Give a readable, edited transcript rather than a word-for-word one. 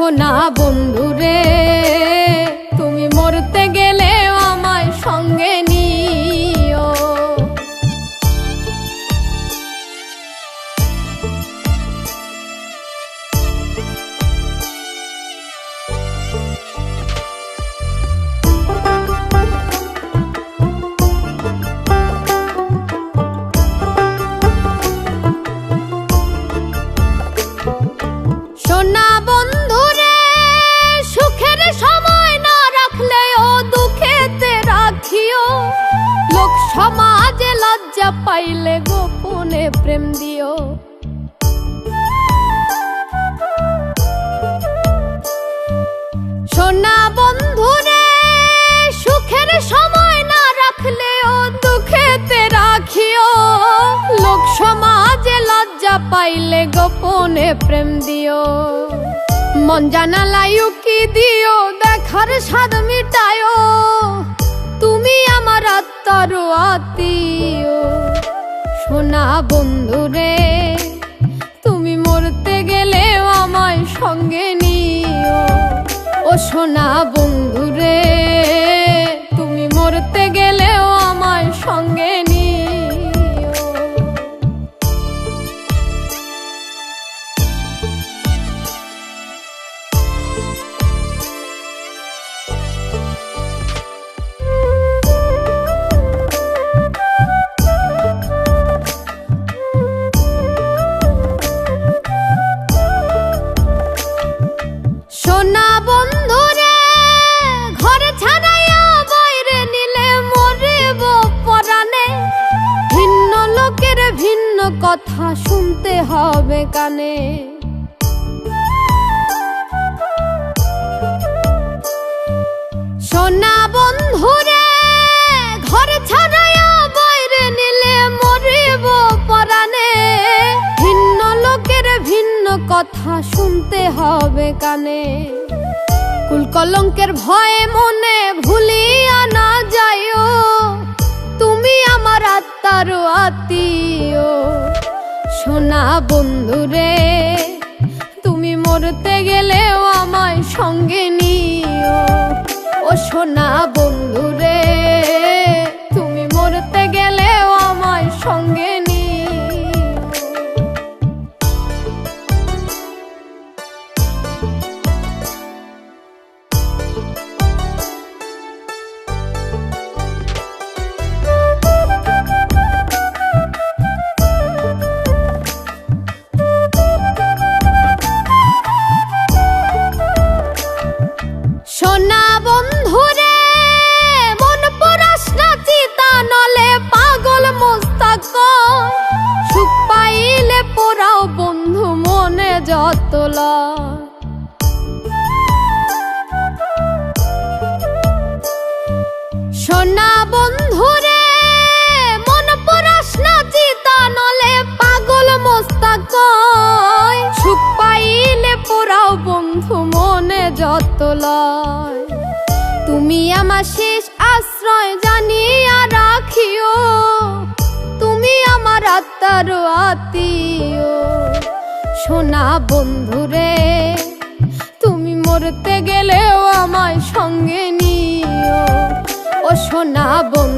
সোনা বন্ধুরে তুমি মরতে গেলে আমায় সঙ্গে নিও। সোনা বন্ধুরে সুখের সময় না রাখলেও দুঃখেতে রাখিও। লোক সমাজে লজ্জা পাইলে গোপনে প্রেম দিও। সোনা বন্ধুরে সুখের সময় না রাখলেও দুঃখেতে রাখিও। লোক সমাজে লজ্জা পাইলে গোপনে প্রেম দিও। মন জানালাই উকি দিও, দেখার স্বাদ মিটায়ো। তুমি আমার আত্মার আত্মীয়। সোনা বন্ধুরে তুমি মরতে গেলেও আমায় সঙ্গে নিও। ও সোনা বন্ধুরে তুমি মরতে গেলেও আমায় সঙ্গে নিও। সোনা বন্ধুরে ঘরে ছাড়াইয়া বাইরে নিলে মরিব পরাণে। ভিন্ন লোকের ভিন্ন কথা শুনতে হবে কানে। সোনা বন্ধুরে ঘরে ছাড়াইয়া বাইরে নিলে মরিব পরাণে। ভিন্ন লোকের ভিন্ন কথা শুনতে হবে কানে। কুল কলঙ্কের ভয়ে মনে ভুলিয়া না যাইও। তুমি আমার আত্মার আত্মীয়। সোনা বন্ধুরে তুমি মরতে গেলেও আমায় সঙ্গে নিও। ও সোনা বন্ধুরে তুমি মরতে গেলেও আমায় সঙ্গে নিও। সোনা বন্ধুরে মন পরাস না চিতা নলে পাগল মোস্তাক। সুখ পাইলে পোড়াও বন্ধু মনে যত লয়। সোনা বন্ধুরে মন পরাস না চিতা নলে পাগল মোস্তাক। সুখ পাইলে পোড়াও বন্ধু মনে যত লয়। তুমি আমার শেষ আশ্রয় জানিয়া রাখিও। তুমি আমার আত্মার আত্মীয়। সোনা বন্ধুরে তুমি মরতে গেলেও আমায় সঙ্গে নিও। ও সোনা বন্ধু